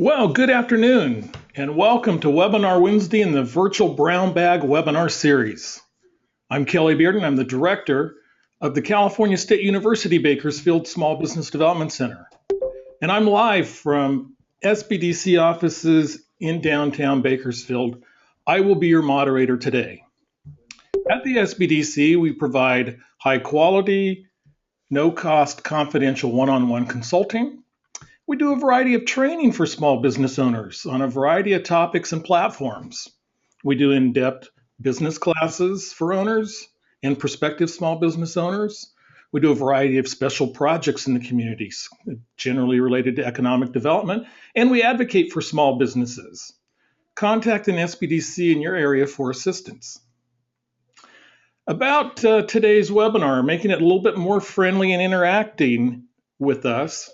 Well, good afternoon, and welcome to Webinar Wednesday in the Virtual Brown Bag webinar series. I'm Kelly Bearden. I'm the director of the California State University Bakersfield Small Business Development Center. And I'm live from SBDC offices in downtown Bakersfield. I will be your moderator today. At the SBDC, we provide high quality, no cost, confidential one-on-one consulting. We do a variety of training for small business owners on a variety of topics and platforms. We do in-depth business classes for owners and prospective small business owners. We do a variety of special projects in the communities, generally related to economic development, and we advocate for small businesses. Contact an SBDC in your area for assistance. About today's webinar, making it a little bit more friendly and interacting with us.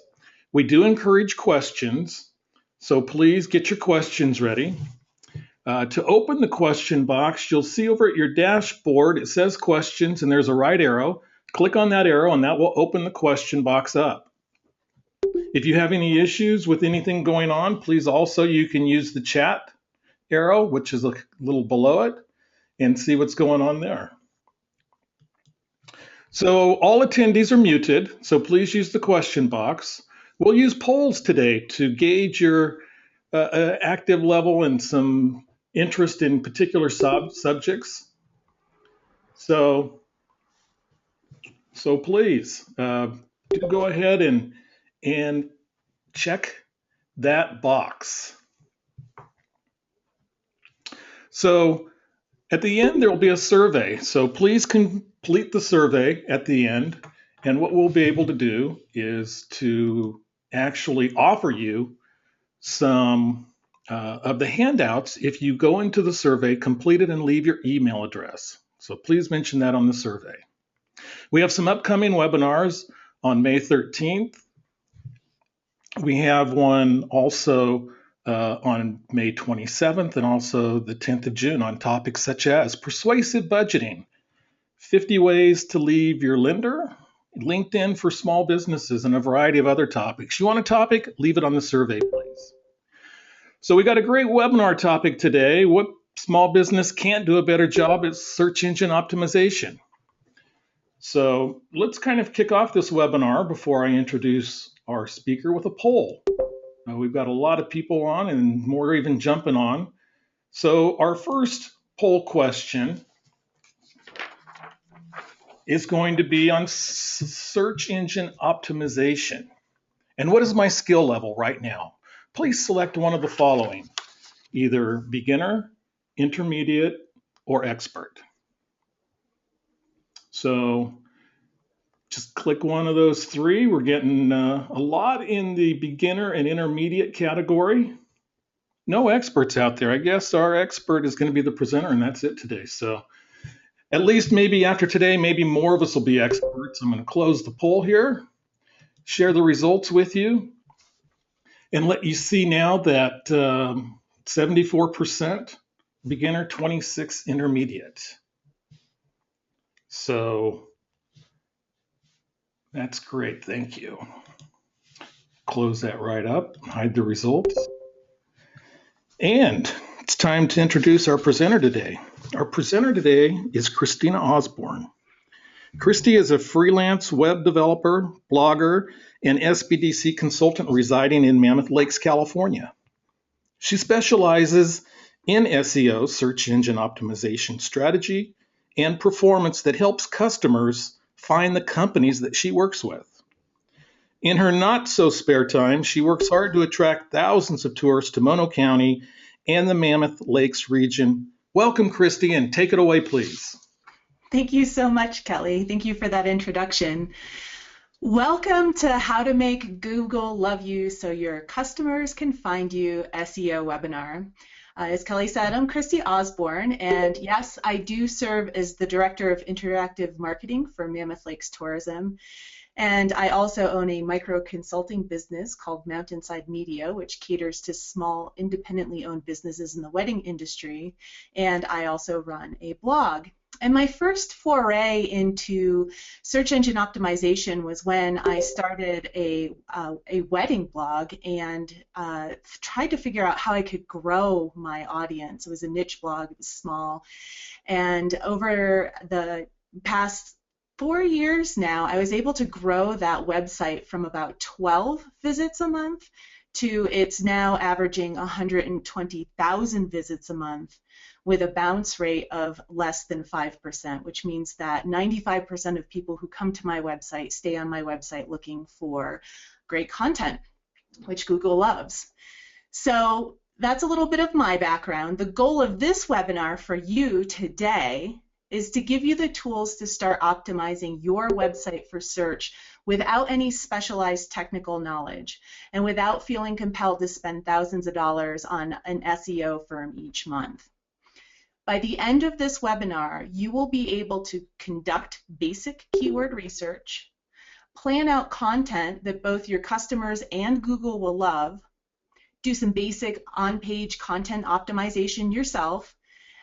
We do encourage questions, so please get your questions ready. To open the question box, you'll see over at your dashboard, it says questions and there's a right arrow. Click on that arrow and that will open the question box up. If you have any issues with anything going on, please also, you can use the chat arrow, which is a little below it, and see what's going on there. So all attendees are muted, so please use the question box. We'll use polls today to gauge your active level and some interest in particular subjects. So please do go ahead and check that box. So at the end, there will be a survey. So please complete the survey at the end. And what we'll be able to do is to actually offer you some of the handouts if you go into the survey, complete it, and leave your email address. So please mention that on the survey. We have some upcoming webinars on May 13th. We have one also on May 27th and also the 10th of June on topics such as persuasive budgeting, 50 ways to leave your lender, LinkedIn for small businesses, and a variety of other topics. You want a topic? Leave it on the survey, please. So we got a great webinar topic today. What small business can't do a better job at search engine optimization. So let's kind of kick off this webinar before I introduce our speaker with a poll. We've got a lot of people on and more even jumping on. So our first poll question is going to be on search engine optimization. And what is my skill level right now? Please select one of the following, either beginner, intermediate, or expert. So just click one of those three. We're getting a lot in the beginner and intermediate category. No experts out there. I guess our expert is going to be the presenter, and that's it today. So at least maybe after today, maybe more of us will be experts. I'm going to close the poll here, share the results with you, and let you see now that 74% beginner, 26% intermediate. So that's great, thank you. Close that right up, hide the results. And it's time to introduce our presenter today. Our presenter today is Christie Osborne. Christie is a freelance web developer, blogger, and SBDC consultant residing in Mammoth Lakes, California. She specializes in SEO, search engine optimization strategy, and performance that helps customers find the companies that she works with. In her not so spare time, she works hard to attract thousands of tourists to Mono County and the Mammoth Lakes region. Welcome, Christie, and take it away, please. Thank you so much, Kelly. Thank you for that introduction. Welcome to How to Make Google Love You So Your Customers Can Find You SEO webinar. As Kelly said, I'm Christie Osborne, and yes, I do serve as the Director of Interactive Marketing for Mammoth Lakes Tourism. And I also own a micro consulting business called Mountainside Media, which caters to small, independently owned businesses in the wedding industry. And I also run a blog. And my first foray into search engine optimization was when I started a wedding blog and tried to figure out how I could grow my audience. It was a niche blog, it was small. And over the past 4 years now, I was able to grow that website from about 12 visits a month to it's now averaging 120,000 visits a month with a bounce rate of less than 5%, which means that 95% of people who come to my website stay on my website looking for great content, which Google loves. So that's a little bit of my background. The goal of this webinar for you today is to give you the tools to start optimizing your website for search without any specialized technical knowledge and without feeling compelled to spend thousands of dollars on an SEO firm each month. By the end of this webinar, you will be able to conduct basic keyword research, plan out content that both your customers and Google will love, do some basic on-page content optimization yourself,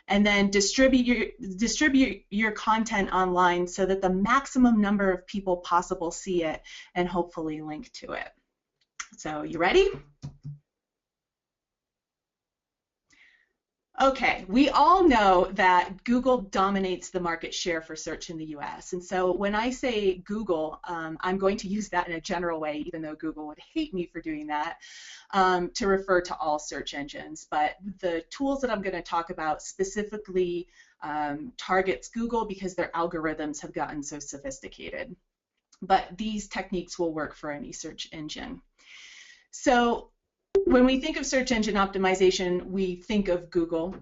and then distribute your content online so that the maximum number of people possible see it and hopefully link to it. So you ready? Okay, we all know that Google dominates the market share for search in the US. And so when I say Google, I'm going to use that in a general way, even though Google would hate me for doing that, to refer to all search engines. But the tools that I'm going to talk about specifically targets Google because their algorithms have gotten so sophisticated. But these techniques will work for any search engine. So when we think of search engine optimization, we think of Google.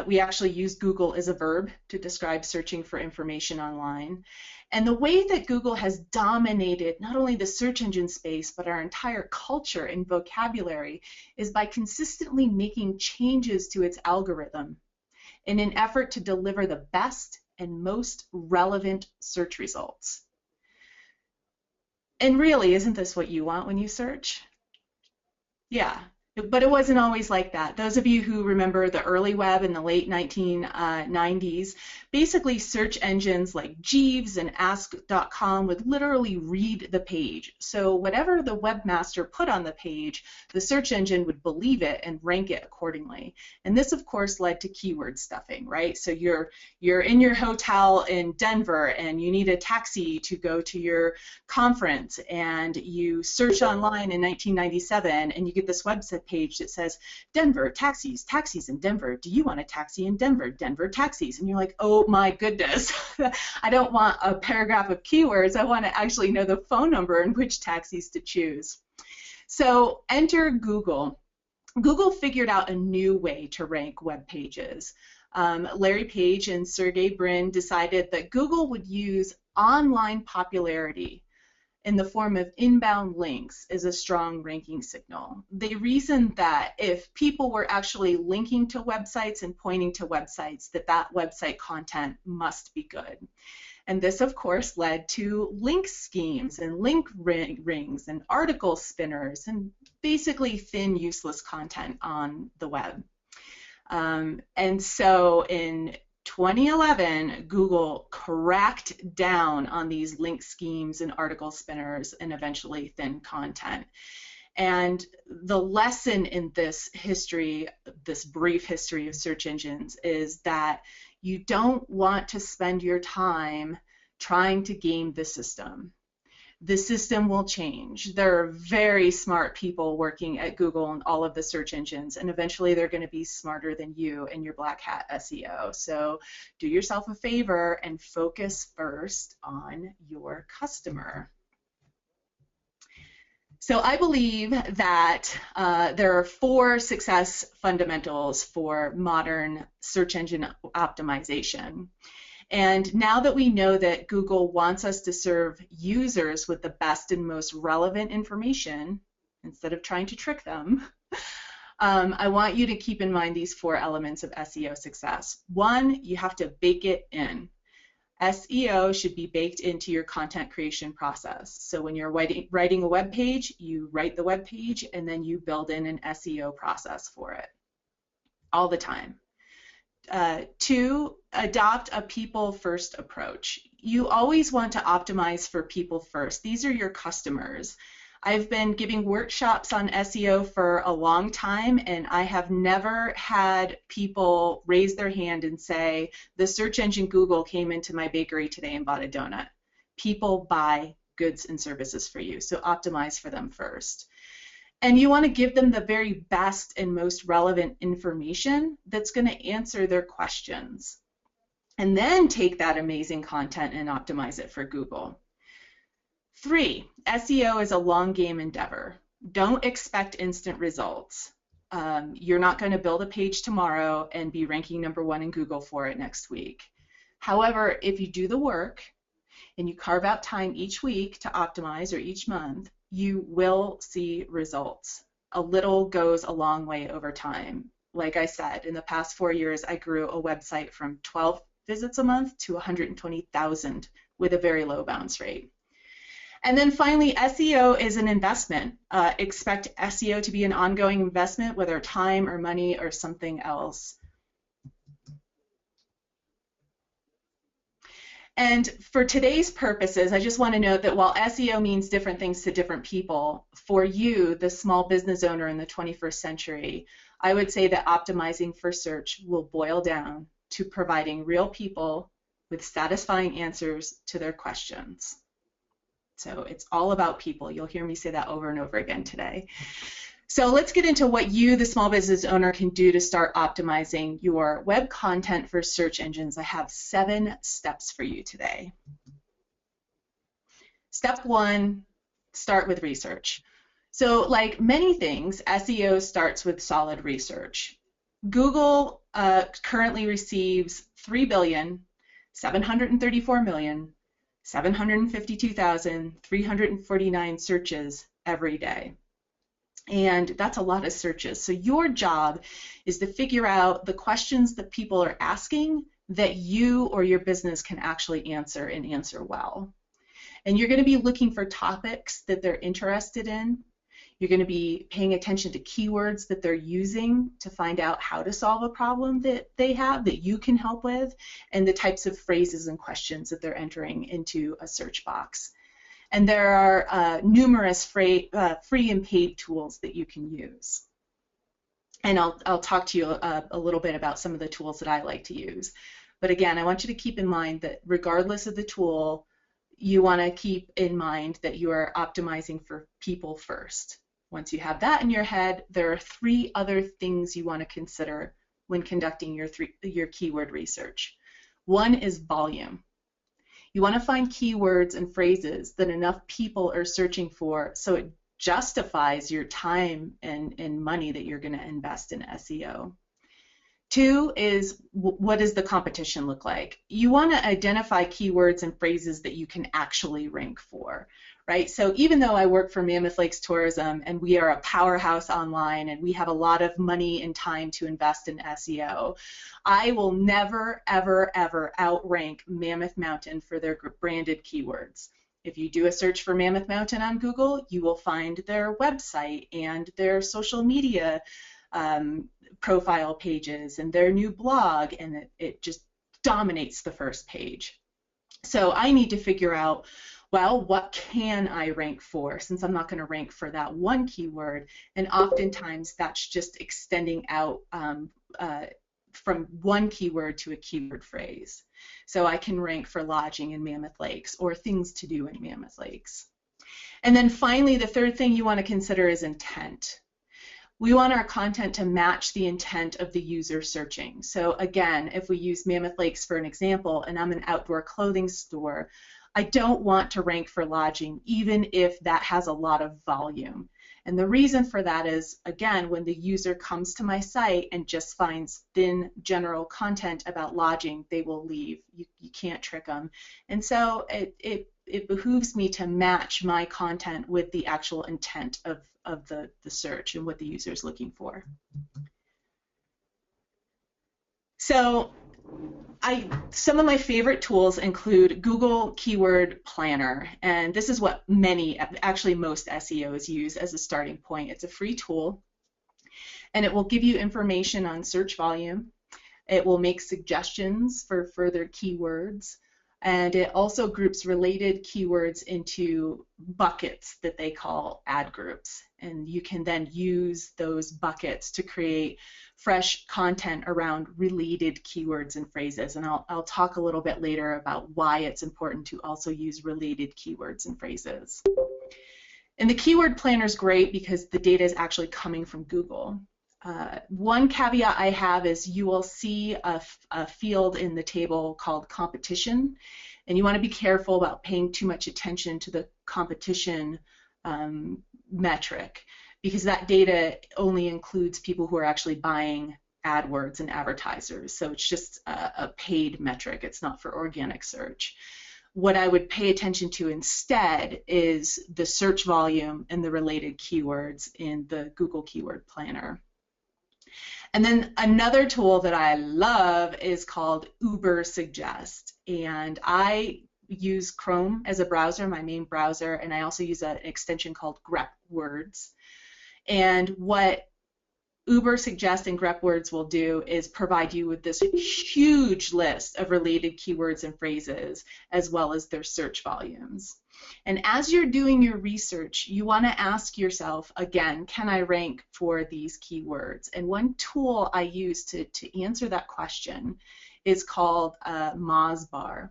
We actually use Google as a verb to describe searching for information online. And the way that Google has dominated not only the search engine space, but our entire culture and vocabulary is by consistently making changes to its algorithm in an effort to deliver the best and most relevant search results. And really, isn't this what you want when you search? Yeah, but it wasn't always like that. Those of you who remember the early web in the late 1990s, basically search engines like Jeeves and Ask.com would literally read the page. So whatever the webmaster put on the page, the search engine would believe it and rank it accordingly. And this, of course, led to keyword stuffing, right? So you're in your hotel in Denver and you need a taxi to go to your conference, and you search online in 1997 and you get this website page that says, Denver, taxis in Denver. Do you want a taxi in Denver? Denver taxis. And you're like, oh my goodness, I don't want a paragraph of keywords. I want to actually know the phone number and which taxis to choose. So enter Google. Google figured out a new way to rank web pages. Larry Page and Sergey Brin decided that Google would use online popularity in the form of inbound links as a strong ranking signal. They reasoned that if people were actually linking to websites and pointing to websites, that website content must be good. And this, of course, led to link schemes and link rings and article spinners and basically thin, useless content on the web. And so in 2011, Google cracked down on these link schemes and article spinners and eventually thin content. And the lesson in this history, this brief history of search engines, is that you don't want to spend your time trying to game the system. The system will change. There are very smart people working at Google and all of the search engines, and eventually they're going to be smarter than you and your black hat SEO. So do yourself a favor and focus first on your customer. So I believe that there are 4 success fundamentals for modern search engine optimization. And now that we know that Google wants us to serve users with the best and most relevant information, instead of trying to trick them, I want you to keep in mind these 4 elements of SEO success. 1, you have to bake it in. SEO should be baked into your content creation process. So when you're writing a web page, you write the web page and then you build in an SEO process for it all the time. Two, adopt a people-first approach. You always want to optimize for people first. These are your customers. I've been giving workshops on SEO for a long time, and I have never had people raise their hand and say, the search engine Google came into my bakery today and bought a donut. People buy goods and services for you, so optimize for them first. And you want to give them the very best and most relevant information that's going to answer their questions. And then take that amazing content and optimize it for Google. 3, SEO is a long game endeavor. Don't expect instant results. You're not going to build a page tomorrow and be ranking #1 in Google for it next week. However, if you do the work and you carve out time each week to optimize or each month, you will see results. A little goes a long way over time. Like I said, in the past 4 years, I grew a website from 12 visits a month to 120,000 with a very low bounce rate. And then finally, SEO is an investment. Expect SEO to be an ongoing investment, whether time or money or something else. And for today's purposes, I just want to note that while SEO means different things to different people, for you, the small business owner in the 21st century, I would say that optimizing for search will boil down to providing real people with satisfying answers to their questions. So it's all about people. You'll hear me say that over and over again today. So let's get into what you, the small business owner, can do to start optimizing your web content for search engines. I have 7 steps for you today. Step 1, start with research. So like many things, SEO starts with solid research. Google currently receives 3,734,752,349 searches every day. And that's a lot of searches. So your job is to figure out the questions that people are asking that you or your business can actually answer and answer well. And you're going to be looking for topics that they're interested in. You're going to be paying attention to keywords that they're using to find out how to solve a problem that they have that you can help with, and the types of phrases and questions that they're entering into a search box. And there are numerous free and paid tools that you can use. And I'll talk to you a little bit about some of the tools that I like to use. But again, I want you to keep in mind that regardless of the tool, you want to keep in mind that you are optimizing for people first. Once you have that in your head, there are 3 other things you want to consider when conducting your keyword research. 1 is volume. You want to find keywords and phrases that enough people are searching for so it justifies your time and money that you're going to invest in SEO. 2 is, what does the competition look like? You want to identify keywords and phrases that you can actually rank for, right? So even though I work for Mammoth Lakes Tourism and we are a powerhouse online and we have a lot of money and time to invest in SEO, I will never, ever, ever outrank Mammoth Mountain for their branded keywords. If you do a search for Mammoth Mountain on Google, you will find their website and their social media profile pages and their new blog, and it just dominates the first page. So I need to figure out, well, what can I rank for, since I'm not going to rank for that one keyword, and oftentimes that's just extending out from one keyword to a keyword phrase. So I can rank for lodging in Mammoth Lakes or things to do in Mammoth Lakes. And then finally, the 3rd thing you want to consider is intent. We want our content to match the intent of the user searching. So again, if we use Mammoth Lakes for an example, and I'm an outdoor clothing store, I don't want to rank for lodging, even if that has a lot of volume. And the reason for that is, again, when the user comes to my site and just finds thin general content about lodging, they will leave. You can't trick them. And so it behooves me to match my content with the actual intent of the search and what the user is looking for. So some of my favorite tools include Google Keyword Planner, and this is what actually most SEOs use as a starting point. It's a free tool, and it will give you information on search volume, It will make suggestions for further keywords. And it also groups related keywords into buckets that they call ad groups. And you can then use those buckets to create fresh content around related keywords and phrases. And I'll talk a little bit later about why it's important to also use related keywords and phrases. And the keyword planner is great because the data is actually coming from Google. One caveat I have is you will see a field in the table called competition, and you want to be careful about paying too much attention to the competition metric, because that data only includes people who are actually buying AdWords and advertisers. So it's just a paid metric. It's not for organic search. What I would pay attention to instead is the search volume and the related keywords in the Google Keyword Planner. And then another tool that I love is called Ubersuggest. And I use Chrome as a browser, my main browser, and I also use an extension called grepwords. And what Ubersuggest and grepwords will do is provide you with this huge list of related keywords and phrases, as well as their search volumes. And as you're doing your research, you want to ask yourself, again, can I rank for these keywords? And one tool I use to answer that question is called Mozbar,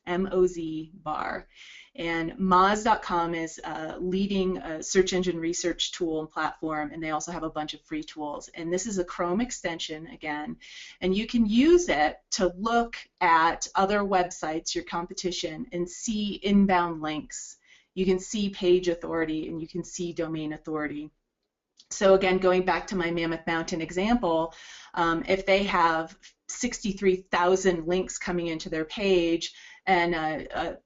M-O-Z bar. And Moz.com is a leading search engine research tool and platform, and they also have a bunch of free tools. And this is a Chrome extension, again, and you can use it to look at other websites, your competition, and see inbound links. You can see page authority, and you can see domain authority. So again, going back to my Mammoth Mountain example, if they have 63,000 links coming into their page, and a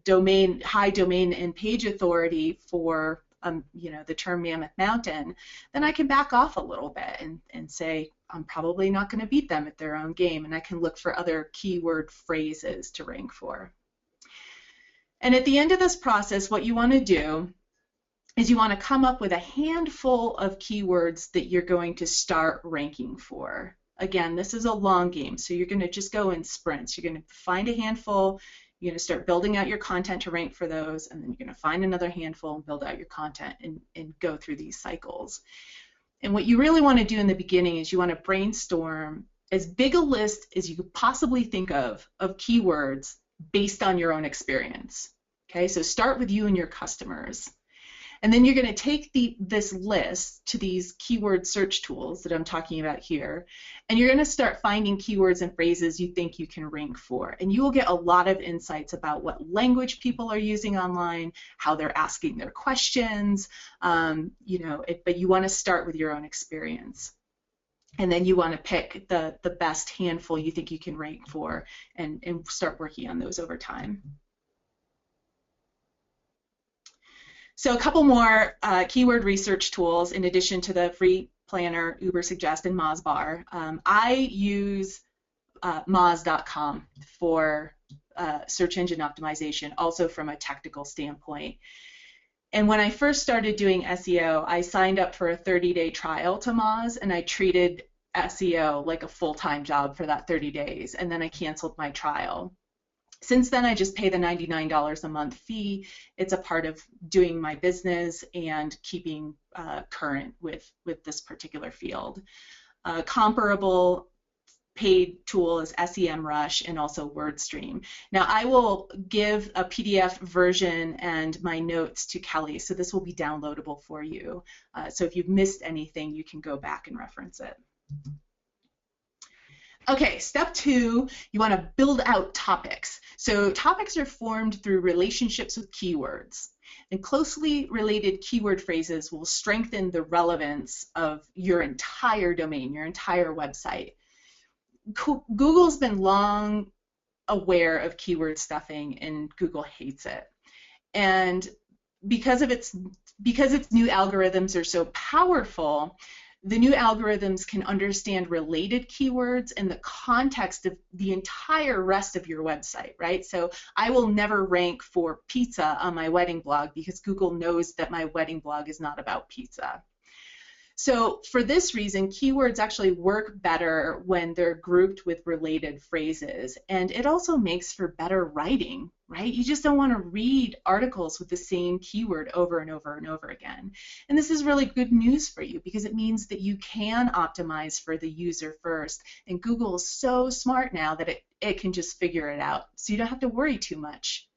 domain, high domain and page authority for the term Mammoth Mountain, then I can back off a little bit and say I'm probably not going to beat them at their own game, and I can look for other keyword phrases to rank for. And at the end of this process, what you want to do is you want to come up with a handful of keywords that you're going to start ranking for. Again, this is a long game, so you're going to just go in sprints. You're going to find a handful, you're going to start building out your content to rank for those, and then you're going to find another handful and build out your content and go through these cycles. And what you really want to do in the beginning is you want to brainstorm as big a list as you could possibly think of keywords based on your own experience. Okay, so start with you and your customers. And then you're going to take this list to these keyword search tools that I'm talking about here, and you're going to start finding keywords and phrases you think you can rank for. And you will get a lot of insights about what language people are using online, how they're asking their questions, but you want to start with your own experience. And then you want to pick the best handful you think you can rank for and start working on those over time. So a couple more keyword research tools in addition to the free planner, Ubersuggest, and Mozbar. I use Moz.com for search engine optimization, also from a technical standpoint. And when I first started doing SEO, I signed up for a 30-day trial to Moz, and I treated SEO like a full-time job for that 30 days, and then I canceled my trial. Since then, I just pay the $99 a month fee. It's a part of doing my business and keeping current with this particular field. Comparable paid tool is SEMrush and also WordStream. Now, I will give a PDF version and my notes to Kelly, so this will be downloadable for you. So if you've missed anything, you can go back and reference it. Okay, step 2, you want to build out topics. So topics are formed through relationships with keywords, and closely related keyword phrases will strengthen the relevance of your entire domain, your entire website. Google's been long aware of keyword stuffing, and Google hates it. And because its new algorithms are so powerful, the new algorithms can understand related keywords in the context of the entire rest of your website, right? So I will never rank for pizza on my wedding blog because Google knows that my wedding blog is not about pizza. So for this reason, keywords actually work better when they're grouped with related phrases. And it also makes for better writing, right? You just don't want to read articles with the same keyword over and over and over again. And this is really good news for you because it means that you can optimize for the user first. And Google is so smart now that it can just figure it out. So you don't have to worry too much.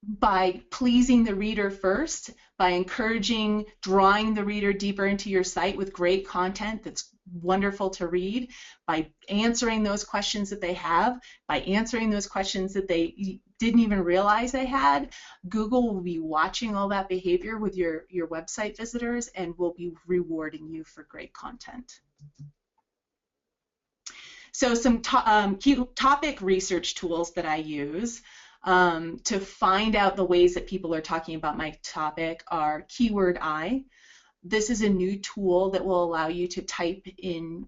By pleasing the reader first, by encouraging, drawing the reader deeper into your site with great content that's wonderful to read, by answering those questions that they have, by answering those questions that they didn't even realize they had, Google will be watching all that behavior with your website visitors and will be rewarding you for great content. So some topic research tools that I use to find out the ways that people are talking about my topic are Keyword Eye. This is a new tool that will allow you to type in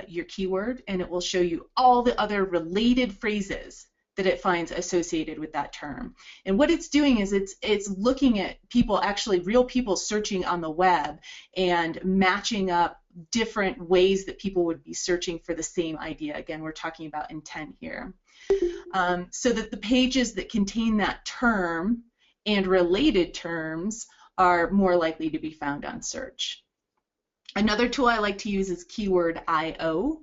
your keyword and it will show you all the other related phrases that it finds associated with that term. And what it's doing is it's looking at people, actually real people searching on the web and matching up different ways that people would be searching for the same idea. Again, we're talking about intent here. So that the pages that contain that term and related terms are more likely to be found on search. Another tool I like to use is Keyword IO.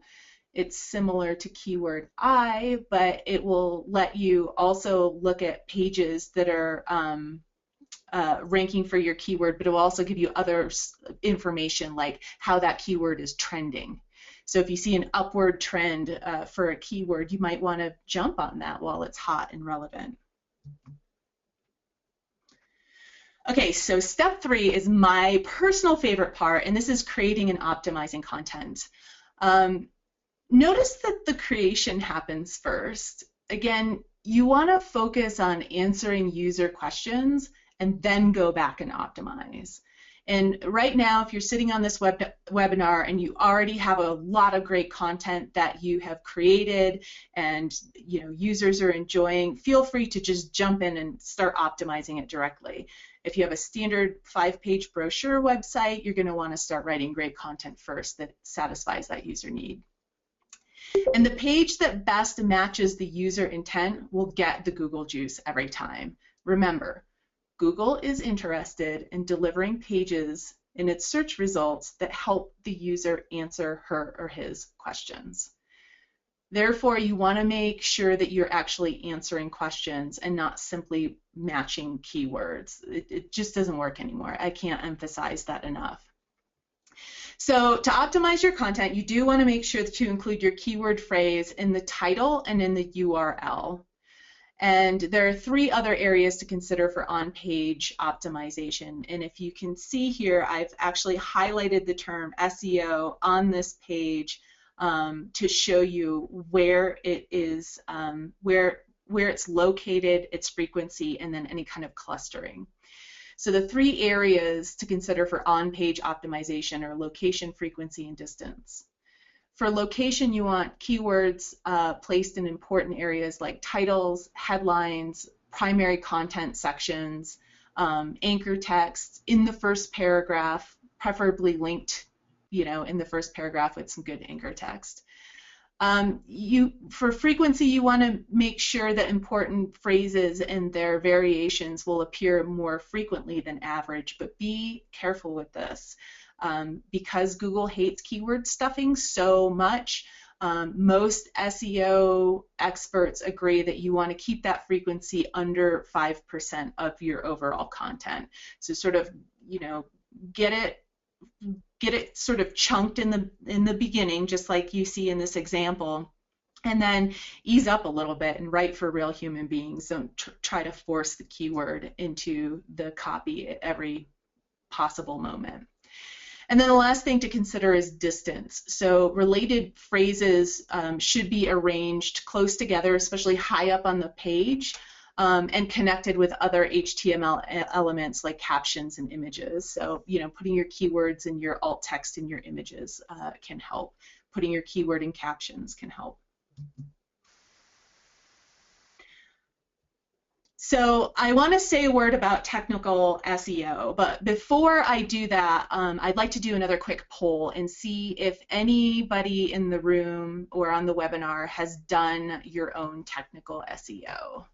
It's similar to Keyword Eye, but it will let you also look at pages that are ranking for your keyword, but it will also give you other information like how that keyword is trending. So if you see an upward trend for a keyword, you might want to jump on that while it's hot and relevant. Okay, so step 3 is my personal favorite part, and this is creating and optimizing content. Notice that the creation happens first. Again, you want to focus on answering user questions and then go back and optimize. And right now, if you're sitting on this webinar and you already have a lot of great content that you have created and users are enjoying, feel free to just jump in and start optimizing it directly. If you have a standard 5-page brochure website, you're going to want to start writing great content first that satisfies that user need. And the page that best matches the user intent will get the Google juice every time. Remember, Google is interested in delivering pages in its search results that help the user answer her or his questions. Therefore, you want to make sure that you're actually answering questions and not simply matching keywords. It just doesn't work anymore. I can't emphasize that enough. So to optimize your content, you do want to make sure to include your keyword phrase in the title and in the URL. And there are 3 other areas to consider for on-page optimization. And if you can see here, I've actually highlighted the term SEO on this page to show you where it is, where it's located, its frequency, and then any kind of clustering. So the 3 areas to consider for on-page optimization are location, frequency, and distance. For location, you want keywords placed in important areas like titles, headlines, primary content sections, anchor text in the first paragraph, preferably linked, in the first paragraph with some good anchor text. For frequency, you want to make sure that important phrases and their variations will appear more frequently than average, but be careful with this. Because Google hates keyword stuffing so much, most SEO experts agree that you want to keep that frequency under 5% of your overall content. So sort of, get it sort of chunked in the beginning, just like you see in this example, and then ease up a little bit and write for real human beings. Don't try to force the keyword into the copy at every possible moment. And then the last thing to consider is distance. So related phrases should be arranged close together, especially high up on the page, and connected with other HTML elements like captions and images. So, putting your keywords and your alt text in your images can help. Putting your keyword in captions can help. So I want to say a word about technical SEO, but before I do that, I'd like to do another quick poll and see if anybody in the room or on the webinar has done your own technical SEO.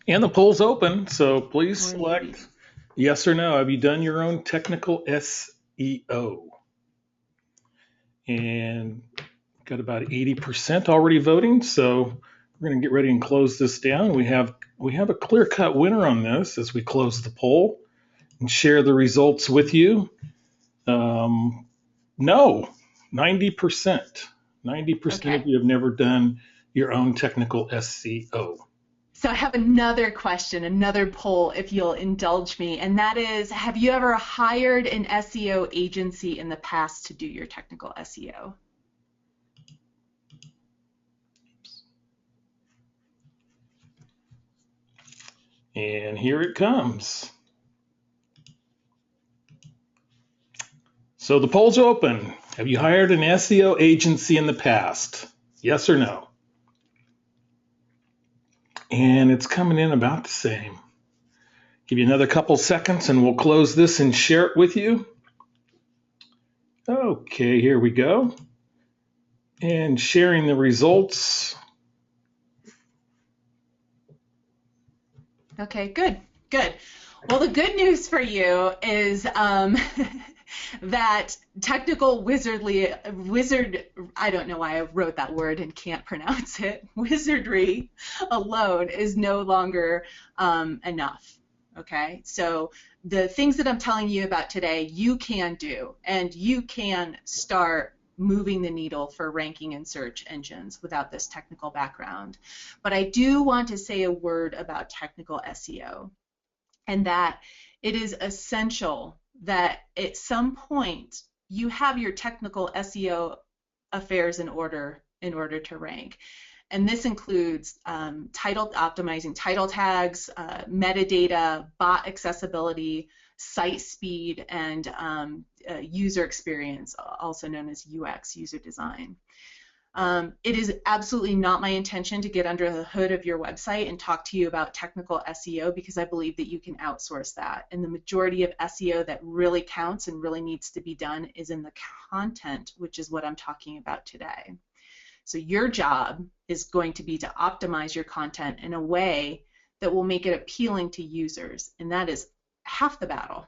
And the poll's open, so please Great. select yes or no. Have you done your own technical SEO? And got about 80% already voting, so we're going to get ready and close this down. We have a clear-cut winner on this as we close the poll and share the results with you. No, 90%. 90% of you have never done your own technical SEO. So I have another question, another poll, if you'll indulge me, and that is, have you ever hired an SEO agency in the past to do your technical SEO? And here it comes. So the poll's open. Have you hired an SEO agency in the past? Yes or no? And it's coming in about the same. Give you another couple seconds and we'll close this and share it with you. Okay, here we go. And sharing the results. Okay, good. Well, the good news for you is that technical I don't know why I wrote that word and can't pronounce it, wizardry alone is no longer enough. Okay, so the things that I'm telling you about today, you can do, and you can start moving the needle for ranking in search engines without this technical background. But I do want to say a word about technical SEO, and that it is essential that at some point you have your technical SEO affairs in order to rank. And this includes optimizing title tags, metadata, bot accessibility, site speed, and user experience, also known as UX, user design. It is absolutely not my intention to get under the hood of your website and talk to you about technical SEO, because I believe that you can outsource that. And the majority of SEO that really counts and really needs to be done is in the content, which is what I'm talking about today. So your job is going to be to optimize your content in a way that will make it appealing to users, and that is half the battle.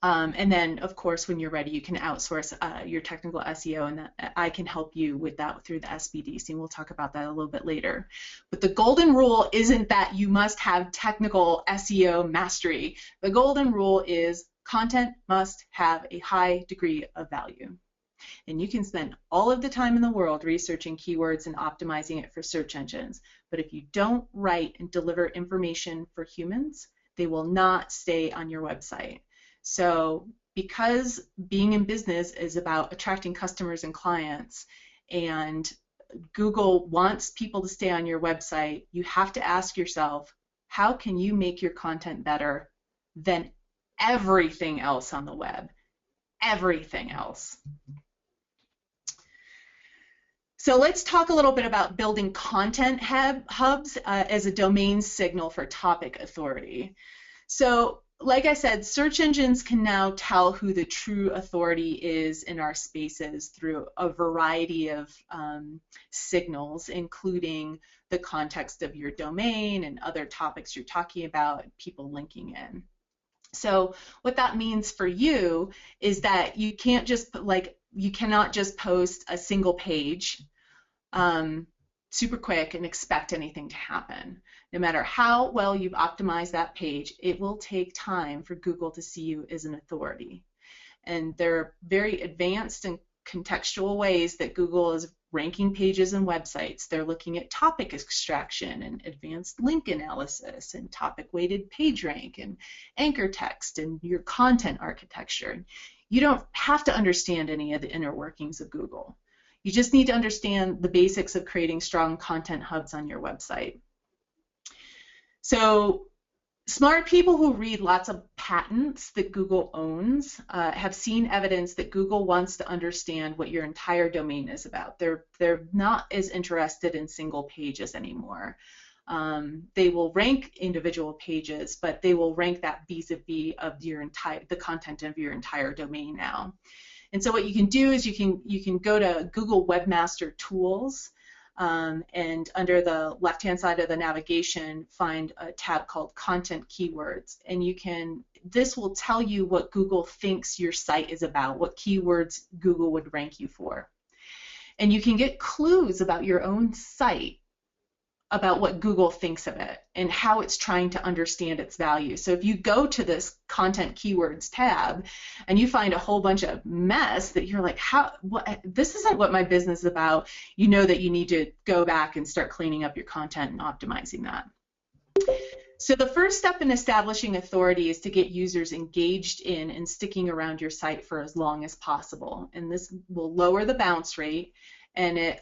And then, of course, when you're ready, you can outsource your technical SEO, and I can help you with that through the SBDC, and we'll talk about that a little bit later. But the golden rule isn't that you must have technical SEO mastery. The golden rule is content must have a high degree of value. And you can spend all of the time in the world researching keywords and optimizing it for search engines. But if you don't write and deliver information for humans, they will not stay on your website. So because being in business is about attracting customers and clients, and Google wants people to stay on your website, you have to ask yourself, how can you make your content better than everything else on the web? Everything else. So let's talk a little bit about building content hubs as a domain signal for topic authority. So like I said, search engines can now tell who the true authority is in our spaces through a variety of signals, including the context of your domain and other topics you're talking about, people linking in. So what that means for you is that you can't just you cannot just post a single page super quick and expect anything to happen. No matter how well you've optimized that page, it will take time for Google to see you as an authority. And there are very advanced and contextual ways that Google is ranking pages and websites. They're looking at topic extraction and advanced link analysis and topic-weighted page rank and anchor text and your content architecture. You don't have to understand any of the inner workings of Google. You just need to understand the basics of creating strong content hubs on your website. So Smart people who read lots of patents that Google owns have seen evidence that Google wants to understand what your entire domain is about. They're not as interested in single pages anymore. They will rank individual pages, but they will rank that vis-a-vis of the content of your entire domain now. And so what you can do is you can go to Google Webmaster Tools, and under the left-hand side of the navigation, find a tab called Content Keywords. And this will tell you what Google thinks your site is about, what keywords Google would rank you for. And you can get clues about your own site, about what Google thinks of it and how it's trying to understand its value. So if you go to this Content Keywords tab and you find a whole bunch of mess that you're like, this isn't what my business is about, you know that you need to go back and start cleaning up your content and optimizing that. So the first step in establishing authority is to get users engaged in and sticking around your site for as long as possible. And this will lower the bounce rate, and it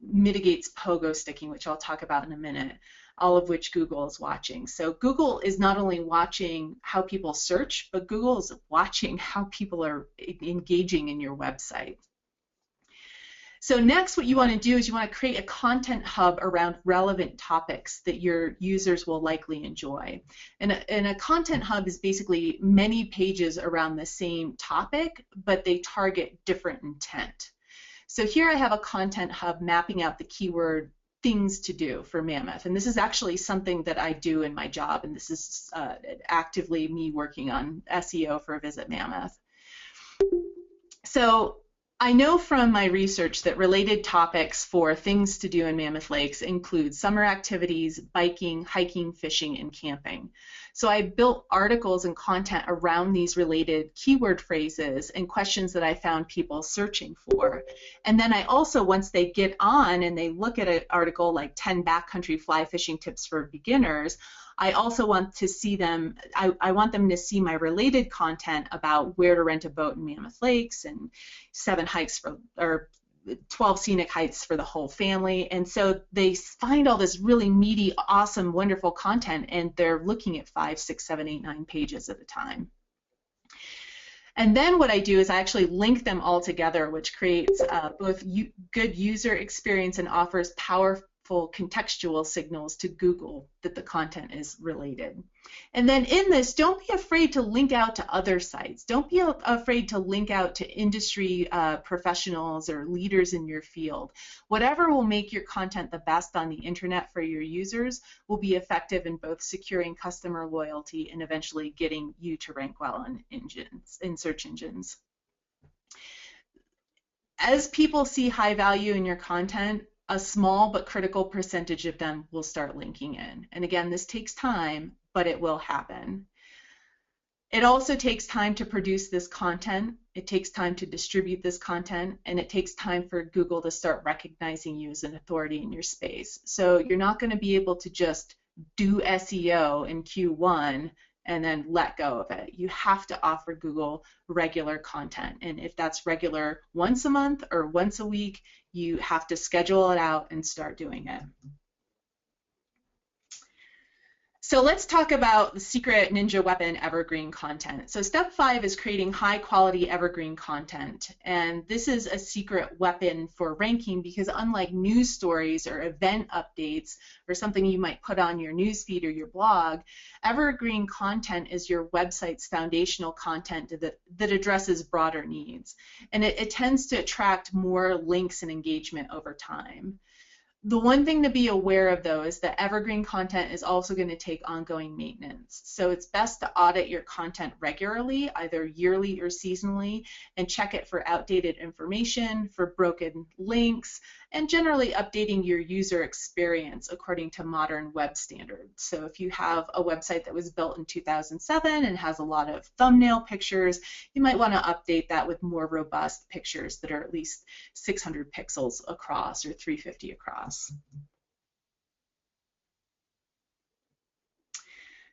mitigates pogo sticking, which I'll talk about in a minute, all of which Google is watching. So Google is not only watching how people search, but Google is watching how people are engaging in your website. So next, what you want to do is you want to create a content hub around relevant topics that your users will likely enjoy. And a content hub is basically many pages around the same topic, but they target different intent. So here I have a content hub mapping out the keyword things to do for Mammoth. And this is actually something that I do in my job, and this is actively me working on SEO for Visit Mammoth. So I know from my research that related topics for things to do in Mammoth Lakes include summer activities, biking, hiking, fishing, and camping. So I built articles and content around these related keyword phrases and questions that I found people searching for. And then I also, once they get on and they look at an article like 10 backcountry fly fishing tips for beginners, I also want to see them, I want them to see my related content about where to rent a boat in Mammoth Lakes and 7 hikes or 12 scenic hikes for the whole family. And so they find all this really meaty, awesome, wonderful content, and they're looking at 5, 6, 7, 8, 9 pages at a time. And then what I do is I actually link them all together, which creates both good user experience and offers powerful contextual signals to Google that the content is related. And then in this, don't be afraid to link out to other sites. Don't be afraid to link out to industry professionals or leaders in your field. Whatever will make your content the best on the internet for your users will be effective in both securing customer loyalty and eventually getting you to rank well in search engines. As people see high value in your content, a small but critical percentage of them will start linking in. And again, this takes time, but it will happen. It also takes time to produce this content. It takes time to distribute this content, and it takes time for Google to start recognizing you as an authority in your space. So you're not going to be able to just do SEO in Q1 and then let go of it. You have to offer Google regular content. And if that's regular once a month or once a week, you have to schedule it out and start doing it. So let's talk about the secret ninja weapon, evergreen content. So step 5 is creating high quality evergreen content. And this is a secret weapon for ranking because unlike news stories or event updates or something you might put on your newsfeed or your blog, evergreen content is your website's foundational content that addresses broader needs. And it tends to attract more links and engagement over time. The one thing to be aware of, though, is that evergreen content is also going to take ongoing maintenance. So it's best to audit your content regularly, either yearly or seasonally, and check it for outdated information, for broken links, and generally updating your user experience according to modern web standards. So if you have a website that was built in 2007 and has a lot of thumbnail pictures, you might want to update that with more robust pictures that are at least 600 pixels across or 350 across.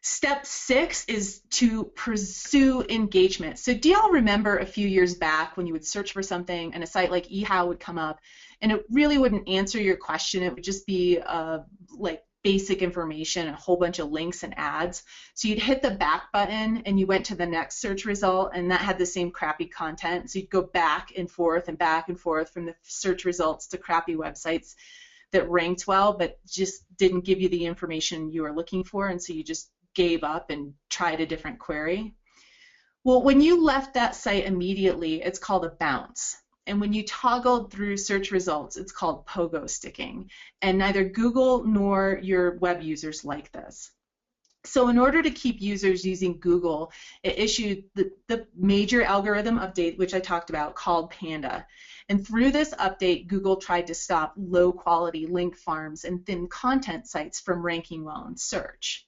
Step 6 is to pursue engagement. So do y'all remember a few years back when you would search for something and a site like eHow would come up and it really wouldn't answer your question? It would just be like basic information, a whole bunch of links and ads. So you'd hit the back button and you went to the next search result, and that had the same crappy content. So you'd go back and forth from the search results to crappy websites that ranked well but just didn't give you the information you were looking for, and so you just gave up and tried a different query. Well, when you left that site immediately, it's called a bounce. And when you toggled through search results, it's called pogo sticking. And neither Google nor your web users like this. So in order to keep users using Google, it issued the major algorithm update, which I talked about, called Panda. And through this update, Google tried to stop low-quality link farms and thin content sites from ranking well in search.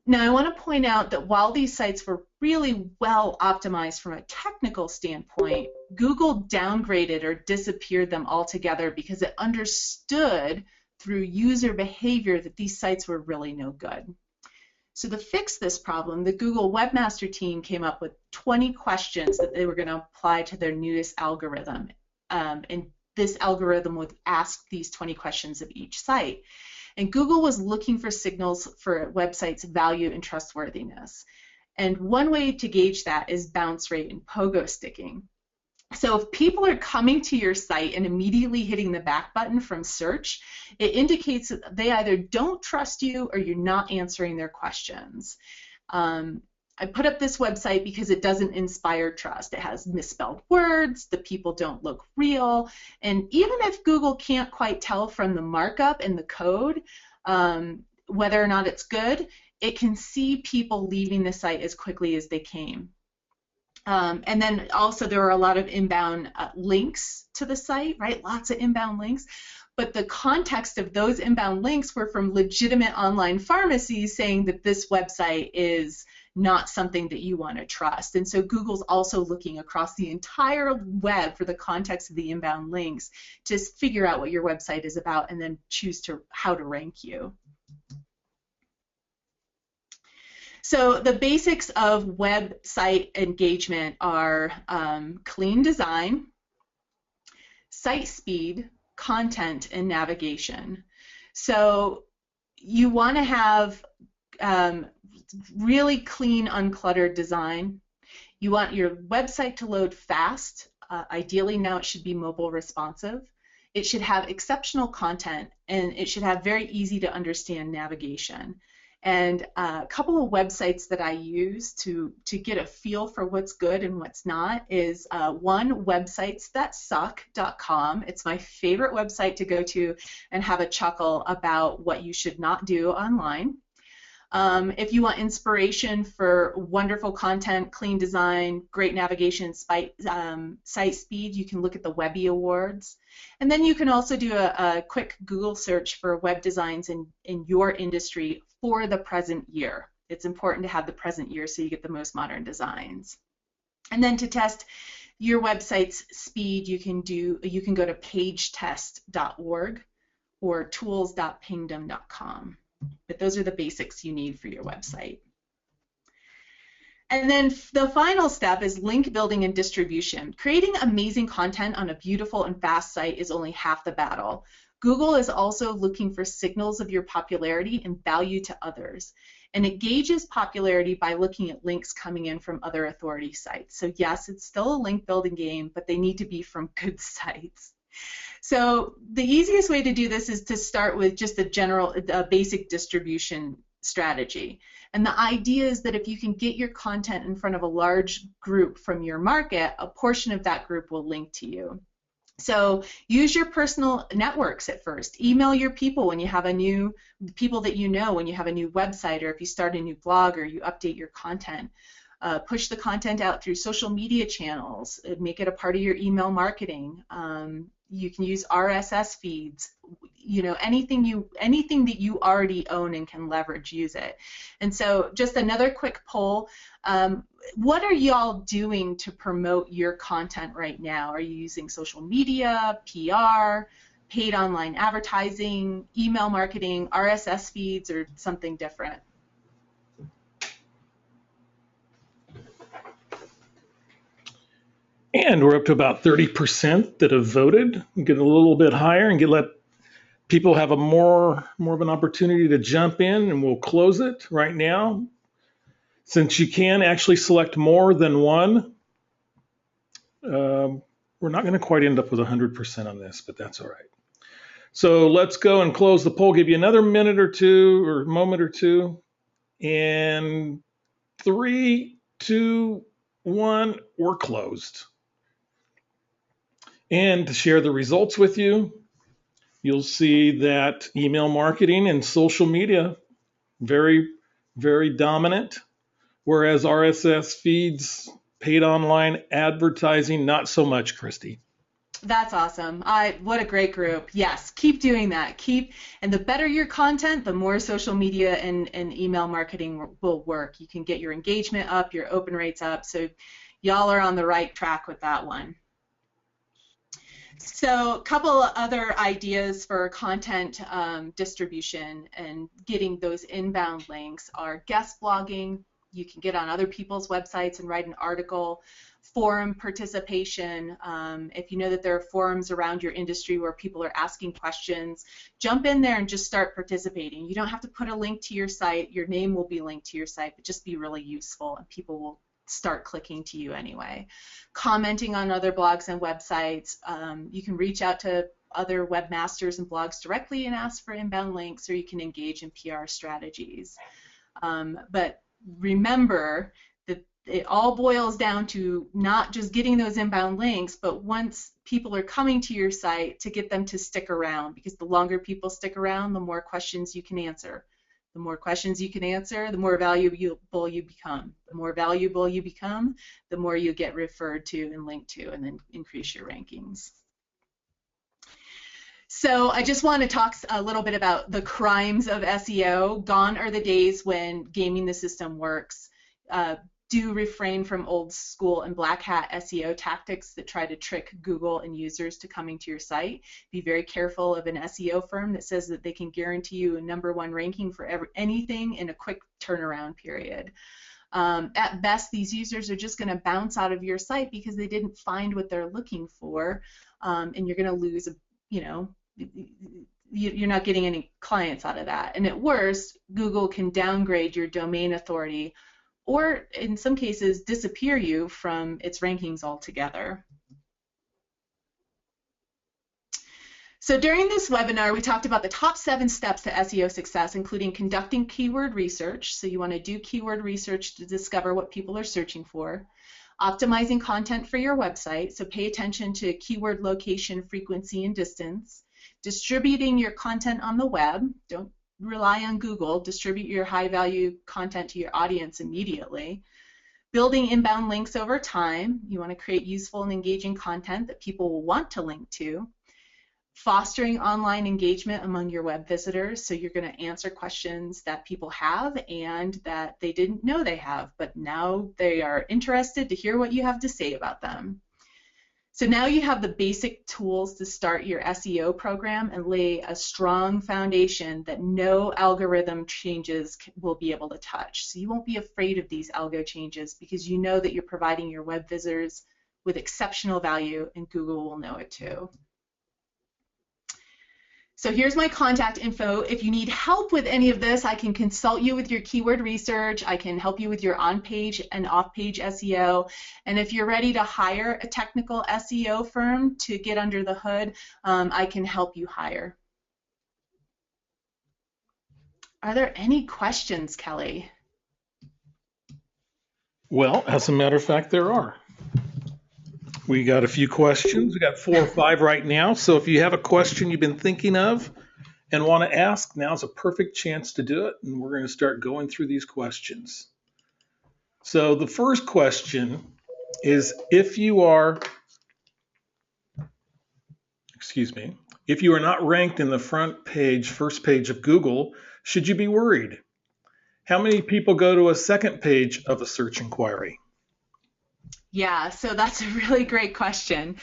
Now, I want to point out that while these sites were really well optimized from a technical standpoint, Google downgraded or disappeared them altogether because it understood through user behavior that these sites were really no good. So to fix this problem, the Google Webmaster team came up with 20 questions that they were going to apply to their newest algorithm. And this algorithm would ask these 20 questions of each site. And Google was looking for signals for a website's value and trustworthiness. And one way to gauge that is bounce rate and pogo sticking. So if people are coming to your site and immediately hitting the back button from search, it indicates that they either don't trust you or you're not answering their questions. I put up this website because it doesn't inspire trust. It has misspelled words, the people don't look real, and even if Google can't quite tell from the markup and the code whether or not it's good, it can see people leaving the site as quickly as they came. And then also there are a lot of inbound links to the site, right? Lots of inbound links. But the context of those inbound links were from legitimate online pharmacies saying that this website is not something that you want to trust. And so Google's also looking across the entire web for the context of the inbound links to figure out what your website is about and then choose how to rank you. So the basics of website engagement are clean design, site speed, content, and navigation. So you want to have really clean, uncluttered design. You want your website to load fast. Ideally now it should be mobile responsive. It should have exceptional content, and it should have very easy to understand navigation. And a couple of websites that I use to get a feel for what's good and what's not is one, websitesthatsuck.com. It's my favorite website to go to and have a chuckle about what you should not do online. If you want inspiration for wonderful content, clean design, great navigation, site speed, you can look at the Webby Awards. And then you can also do a quick Google search for web designs in your industry for the present year. It's important to have the present year so you get the most modern designs. And then to test your website's speed, you can go to pagetest.org or tools.pingdom.com. But those are the basics you need for your website. And then the final step is link building and distribution. Creating amazing content on a beautiful and fast site is only half the battle. Google is also looking for signals of your popularity and value to others. And it gauges popularity by looking at links coming in from other authority sites. So yes, it's still a link building game, but they need to be from good sites. So the easiest way to do this is to start with just a basic distribution strategy. And the idea is that if you can get your content in front of a large group from your market, a portion of that group will link to you. So use your personal networks at first. Email your people when you have people that you know when you have a new website, or if you start a new blog or you update your content. Push the content out through social media channels. Make it a part of your email marketing. You can use RSS feeds. You know, anything that you already own and can leverage, use it. And so, just another quick poll: what are y'all doing to promote your content right now? Are you using social media, PR, paid online advertising, email marketing, RSS feeds, or something different? And we're up to about 30% that have voted. Get a little bit higher and let people have a more of an opportunity to jump in, and we'll close it right now. Since you can actually select more than one, we're not going to quite end up with 100% on this, but that's all right. So let's go and close the poll, give you another minute or two or moment or two. And 3, 2, 1, we're closed. And to share the results with you, you'll see that email marketing and social media, very, very dominant, whereas RSS feeds, paid online advertising, not so much, Christie. That's awesome. What a great group. Yes, keep doing that. And the better your content, the more social media and email marketing will work. You can get your engagement up, your open rates up. So y'all are on the right track with that one. So a couple of other ideas for content distribution and getting those inbound links are guest blogging. You can get on other people's websites and write an article. Forum participation. If you know that there are forums around your industry where people are asking questions, jump in there and just start participating. You don't have to put a link to your site. Your name will be linked to your site, but just be really useful and people will start clicking to you anyway. Commenting on other blogs and websites. You can reach out to other webmasters and blogs directly and ask for inbound links, or you can engage in PR strategies. But remember that it all boils down to not just getting those inbound links, but once people are coming to your site, to get them to stick around, because the longer people stick around, the more questions you can answer. The more questions you can answer, the more valuable you become. The more valuable you become, the more you get referred to and linked to, and then increase your rankings. So I just want to talk a little bit about the crimes of SEO. Gone are the days when gaming the system works. Do refrain from old school and black hat SEO tactics that try to trick Google and users to coming to your site. Be very careful of an SEO firm that says that they can guarantee you a #1 ranking for anything in a quick turnaround period. At best, these users are just going to bounce out of your site because they didn't find what they're looking for, and you're going to lose, you're not getting any clients out of that. And at worst, Google can downgrade your domain authority, or in some cases disappear you from its rankings altogether. So during this webinar, we talked about the top 7 steps to SEO success, including conducting keyword research. So you want to do keyword research to discover what people are searching for. Optimizing content for your website, so pay attention to keyword location, frequency, and distance. Distributing your content on the web. Don't rely on Google. Distribute your high-value content to your audience immediately. Building inbound links over time. You want to create useful and engaging content that people will want to link to. Fostering online engagement among your web visitors. So you're going to answer questions that people have and that they didn't know they have, but now they are interested to hear what you have to say about them. So now you have the basic tools to start your SEO program and lay a strong foundation that no algorithm changes will be able to touch. So you won't be afraid of these algo changes because you know that you're providing your web visitors with exceptional value, and Google will know it too. So here's my contact info. If you need help with any of this, I can consult you with your keyword research. I can help you with your on-page and off-page SEO. And if you're ready to hire a technical SEO firm to get under the hood, I can help you hire. Are there any questions, Kelly? Well, as a matter of fact, there are. We got a few questions. We got 4 or 5 right now. So if you have a question you've been thinking of and want to ask, now's a perfect chance to do it. And we're going to start going through these questions. So the first question is, if you are not ranked in the first page of Google, should you be worried? How many people go to a second page of a search inquiry? Yeah, so that's a really great question.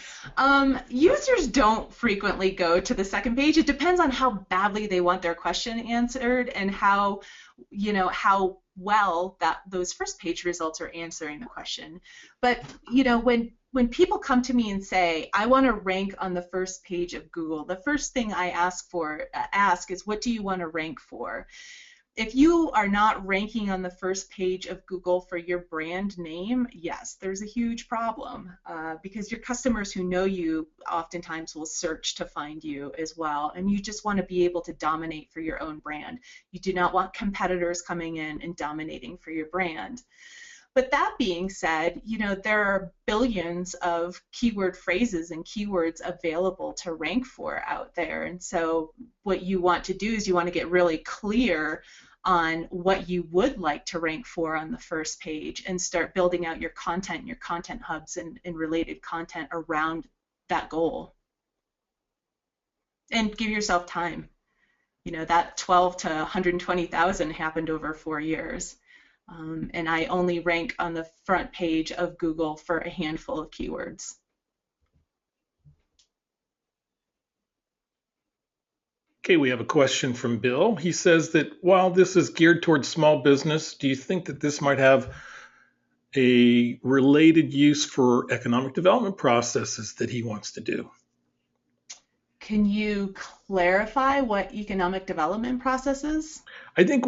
Users don't frequently go to the second page. It depends on how badly they want their question answered and how well that those first page results are answering the question. But, when people come to me and say, I want to rank on the first page of Google, the first thing I ask is, what do you want to rank for? If you are not ranking on the first page of Google for your brand name, yes, there's a huge problem because your customers who know you oftentimes will search to find you as well, and you just want to be able to dominate for your own brand. You do not want competitors coming in and dominating for your brand. But that being said, there are billions of keyword phrases and keywords available to rank for out there. And so what you want to do is you want to get really clear on what you would like to rank for on the first page and start building out your content hubs and related content around that goal. And give yourself time. That 12 to 120,000 happened over 4 years. And I only rank on the front page of Google for a handful of keywords. Okay, we have a question from Bill. He says that while this is geared towards small business, do you think that this might have a related use for economic development processes that he wants to do? Can you clarify what economic development process is? I think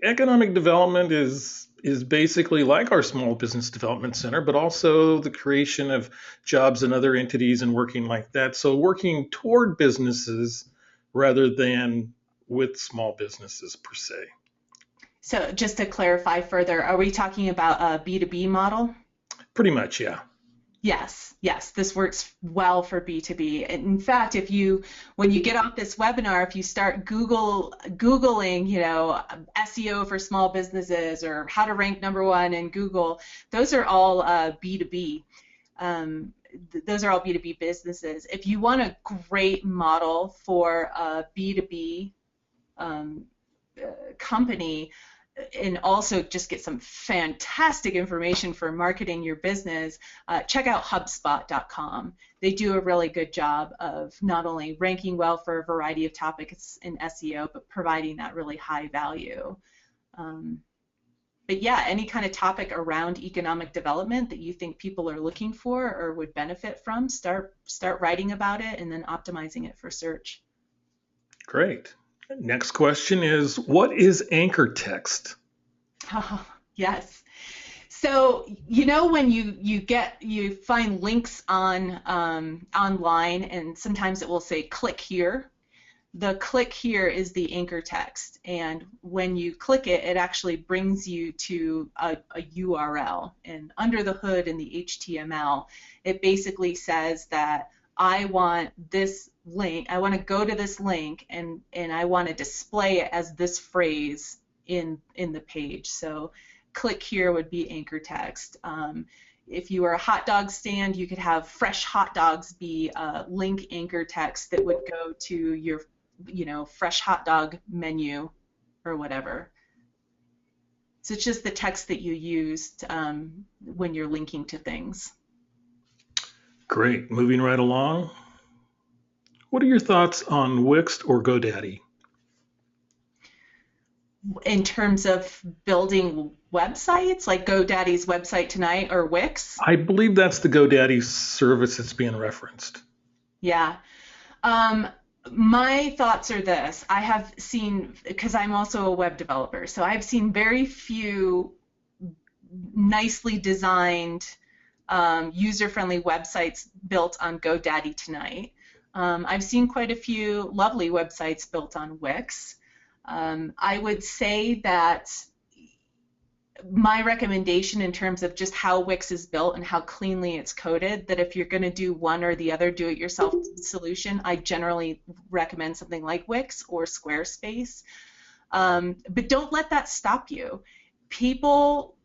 economic development is basically like our small business development center, but also the creation of jobs and other entities and working like that. So working toward businesses rather than with small businesses per se. So just to clarify further, are we talking about a B2B model? Pretty much, yeah. Yes, this works well for B2B. In fact, when you get off this webinar, if you start Googling, SEO for small businesses or how to rank #1 in Google, those are all B2B. Those are all B2B businesses. If you want a great model for a B2B company, and also just get some fantastic information for marketing your business, check out HubSpot.com. They do a really good job of not only ranking well for a variety of topics in SEO, but providing that really high value. But yeah, any kind of topic around economic development that you think people are looking for or would benefit from, start writing about it and then optimizing it for search. Great. Next question is, what is anchor text? Oh, yes. So when you find links on online, and sometimes it will say click here. The click here is the anchor text, and when you click it, it actually brings you to a URL. And under the hood in the HTML, it basically says that I want this link, I want to go to this link, and I want to display it as this phrase in the page. So click here would be anchor text. If you were a hot dog stand, you could have fresh hot dogs be link anchor text that would go to your fresh hot dog menu or whatever. So it's just the text that you used when you're linking to things. Great. Moving right along. What are your thoughts on Wix or GoDaddy? In terms of building websites, like GoDaddy's website tonight or Wix? I believe that's the GoDaddy service that's being referenced. Yeah. My thoughts are this. I have seen, because I'm also a web developer, so I've seen very few nicely designed user-friendly websites built on GoDaddy tonight. I've seen quite a few lovely websites built on Wix. I would say that my recommendation in terms of just how Wix is built and how cleanly it's coded, that if you're going to do one or the other do-it-yourself solution, I generally recommend something like Wix or Squarespace. But don't let that stop you. People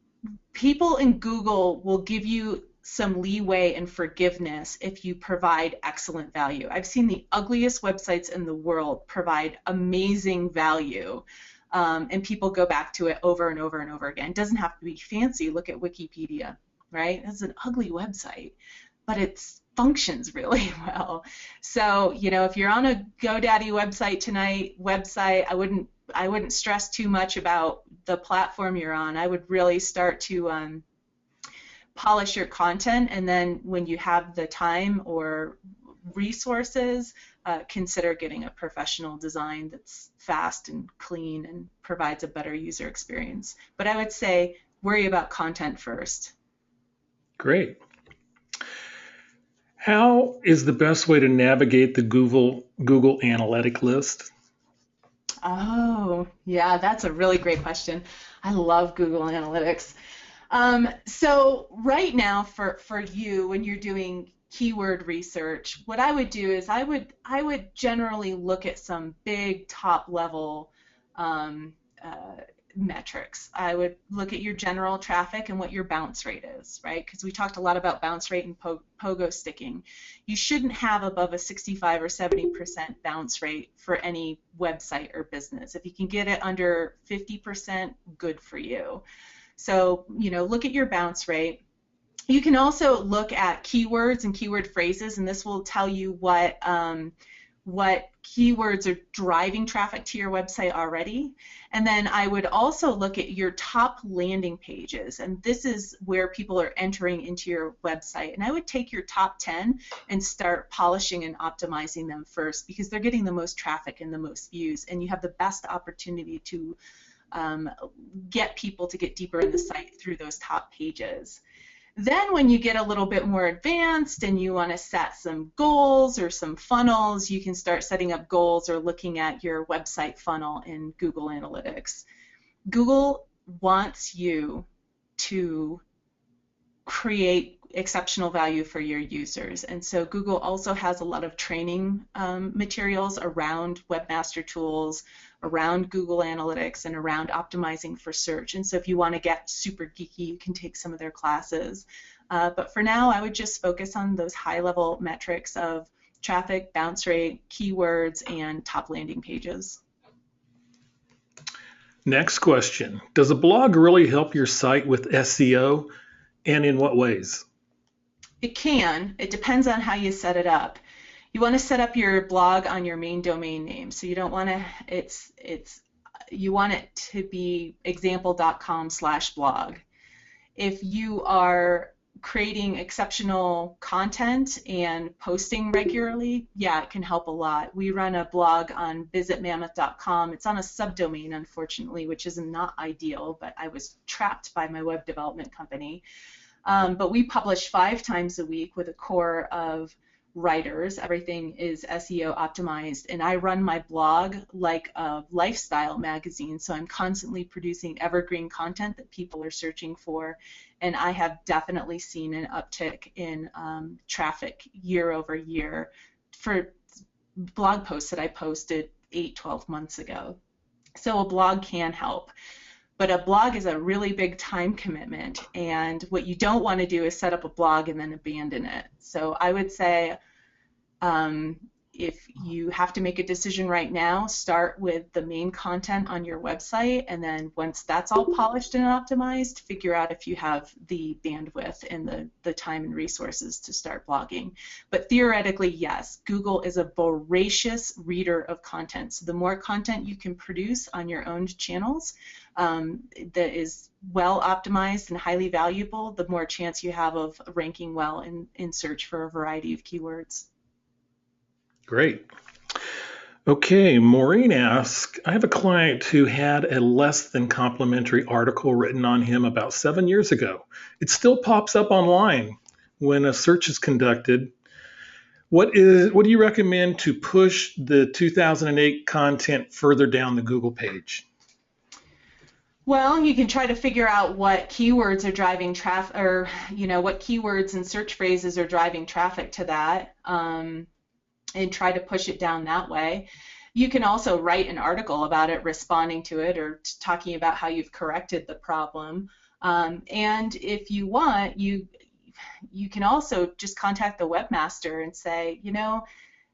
in Google will give you some leeway and forgiveness if you provide excellent value. I've seen the ugliest websites in the world provide amazing value, and people go back to it over and over and over again. It doesn't have to be fancy. Look at Wikipedia. right? It's an ugly website, but it functions really well. So, if you're on a GoDaddy website, I wouldn't stress too much about the platform you're on. I would really start to polish your content, and then when you have the time or resources, consider getting a professional design that's fast and clean and provides a better user experience. But I would say worry about content first. Great. How is the best way to navigate the Google Analytic list? Oh, yeah, that's a really great question. I love Google Analytics. So right now for you, when you're doing keyword research, what I would do is I would generally look at some big top level um, metrics. I would look at your general traffic and what your bounce rate is, right? Because we talked a lot about bounce rate and pogo sticking. You shouldn't have above a 65 or 70% bounce rate for any website or business. If you can get it under 50%, good for you. So, look at your bounce rate. You can also look at keywords and keyword phrases, and this will tell you what keywords are driving traffic to your website already. And then I would also look at your top landing pages, and this is where people are entering into your website. And I would take your top 10 and start polishing and optimizing them first, because they're getting the most traffic and the most views, and you have the best opportunity to get people to get deeper in the site through those top pages. Then when you get a little bit more advanced and you want to set some goals or some funnels, you can start setting up goals or looking at your website funnel in Google Analytics. Google wants you to create exceptional value for your users, and so Google also has a lot of training materials around webmaster tools, around Google Analytics, and around optimizing for search. And so if you want to get super geeky, you can take some of their classes. But for now, I would just focus on those high-level metrics of traffic, bounce rate, keywords, and top landing pages. Next question. Does a blog really help your site with SEO, and in what ways? It can. It depends on how you set it up. You want to set up your blog on your main domain name. So you don't want to, you want it to be example.com/blog. If you are creating exceptional content and posting regularly, yeah, it can help a lot. We run a blog on visitmammoth.com. It's on a subdomain, unfortunately, which is not ideal, but I was trapped by my web development company. But we publish 5 times a week with a core of writers. Everything is SEO optimized, and I run my blog like a lifestyle magazine, so I'm constantly producing evergreen content that people are searching for, and I have definitely seen an uptick in traffic year over year for blog posts that I posted 8-12 months ago. So a blog can help. But a blog is a really big time commitment, and what you don't want to do is set up a blog and then abandon it. So I would say if you have to make a decision right now, start with the main content on your website, and then once that's all polished and optimized, figure out if you have the bandwidth and the time and resources to start blogging. But theoretically, yes, Google is a voracious reader of content. So the more content you can produce on your own channels that is well optimized and highly valuable, the more chance you have of ranking well in search for a variety of keywords. Great. Okay, Maureen asks, I have a client who had a less than complimentary article written on him about 7 years ago. It still pops up online when a search is conducted. What do you recommend to push the 2008 content further down the Google page? Well, you can try to figure out what keywords are driving traffic, or what keywords and search phrases are driving traffic to that, and try to push it down that way. You can also write an article about it, responding to it, or talking about how you've corrected the problem. And if you want, you can also just contact the webmaster and say,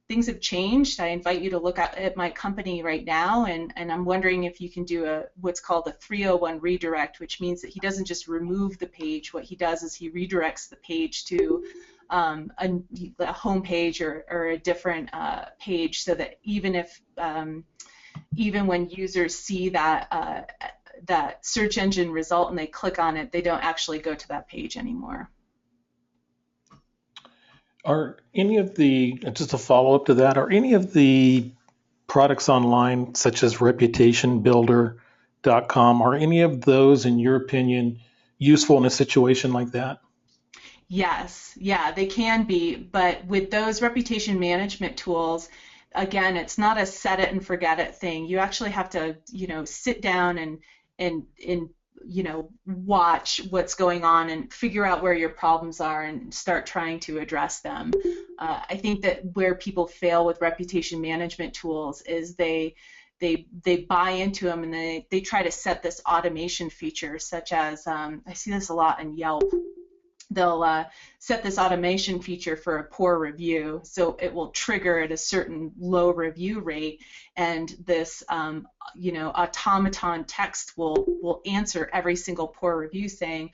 things have changed. I invite you to look at my company right now, and I'm wondering if you can do what's called a 301 redirect, which means that he doesn't just remove the page. What he does is he redirects the page to a home page or a different page, so that even when users see that search engine result and they click on it, they don't actually go to that page anymore. Are any of the, just a follow up to that, are any of the products online, such as reputationbuilder.com, are any of those, in your opinion, useful in a situation like that? Yes, yeah, they can be, but with those reputation management tools, again, it's not a set it and forget it thing. You actually have to, sit down and watch what's going on and figure out where your problems are and start trying to address them. I think that where people fail with reputation management tools is they buy into them, and they try to set this automation feature, such as I see this a lot in Yelp. They'll set this automation feature for a poor review, so it will trigger at a certain low review rate, and this automaton text will answer every single poor review saying,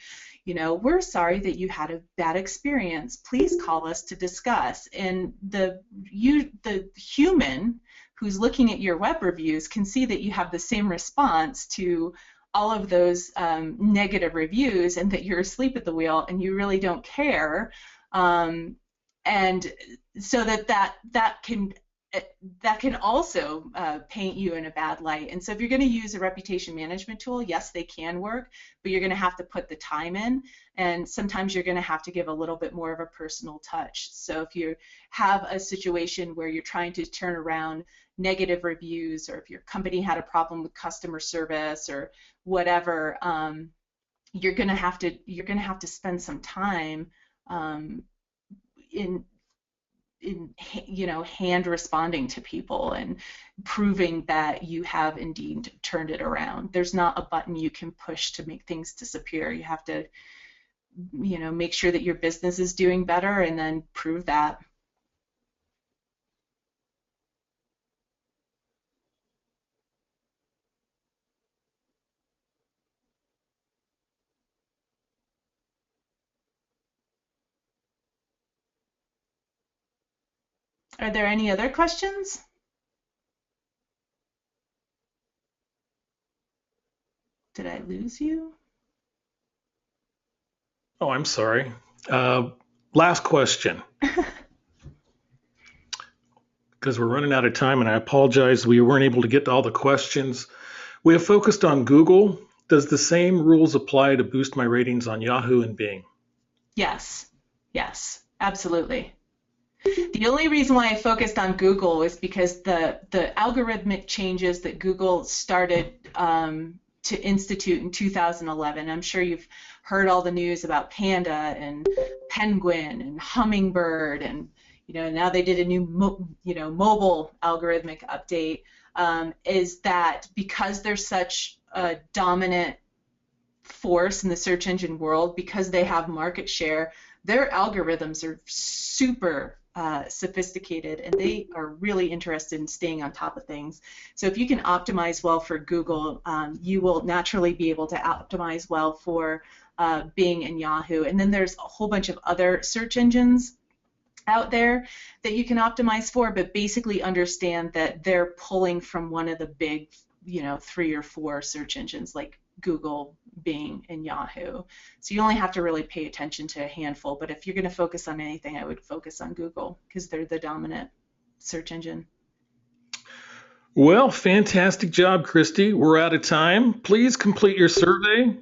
we're sorry that you had a bad experience. Please call us to discuss. And the human who's looking at your web reviews can see that you have the same response to all of those negative reviews, and that you're asleep at the wheel and you really don't care, and so that can also paint you in a bad light. And so if you're going to use a reputation management tool, yes, they can work, but you're going to have to put the time in, and sometimes you're going to have to give a little bit more of a personal touch. So if you have a situation where you're trying to turn around negative reviews, or if your company had a problem with customer service or whatever, you're going to have to spend some time in hand responding to people and proving that you have indeed turned it around. There's not a button you can push to make things disappear. You have to make sure that your business is doing better, and then prove that. Are there any other questions? Did I lose you? Oh, I'm sorry. Last question, because we're running out of time, and I apologize we weren't able to get to all the questions. We have focused on Google. Does the same rules apply to boost my ratings on Yahoo and Bing? Yes, absolutely. The only reason why I focused on Google was because the algorithmic changes that Google started to institute in 2011. I'm sure you've heard all the news about Panda and Penguin and Hummingbird, and now they did a new mobile algorithmic update. Is that because they're such a dominant force in the search engine world, because they have market share, their algorithms are super sophisticated, and they are really interested in staying on top of things. So if you can optimize well for Google, you will naturally be able to optimize well for Bing and Yahoo. And then there's a whole bunch of other search engines out there that you can optimize for, but basically understand that they're pulling from one of the big 3 or 4 search engines like Google, Bing, and Yahoo. So you only have to really pay attention to a handful, but if you're going to focus on anything, I would focus on Google, because they're the dominant search engine. Well, fantastic job, Christie. We're out of time. Please complete your survey.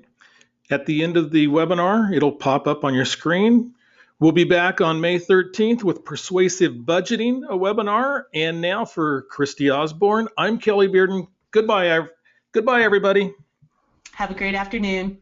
At the end of the webinar, it'll pop up on your screen. We'll be back on May 13th with Persuasive Budgeting, a webinar. And now for Christie Osborne, I'm Kelly Bearden. Goodbye, everybody. Have a great afternoon.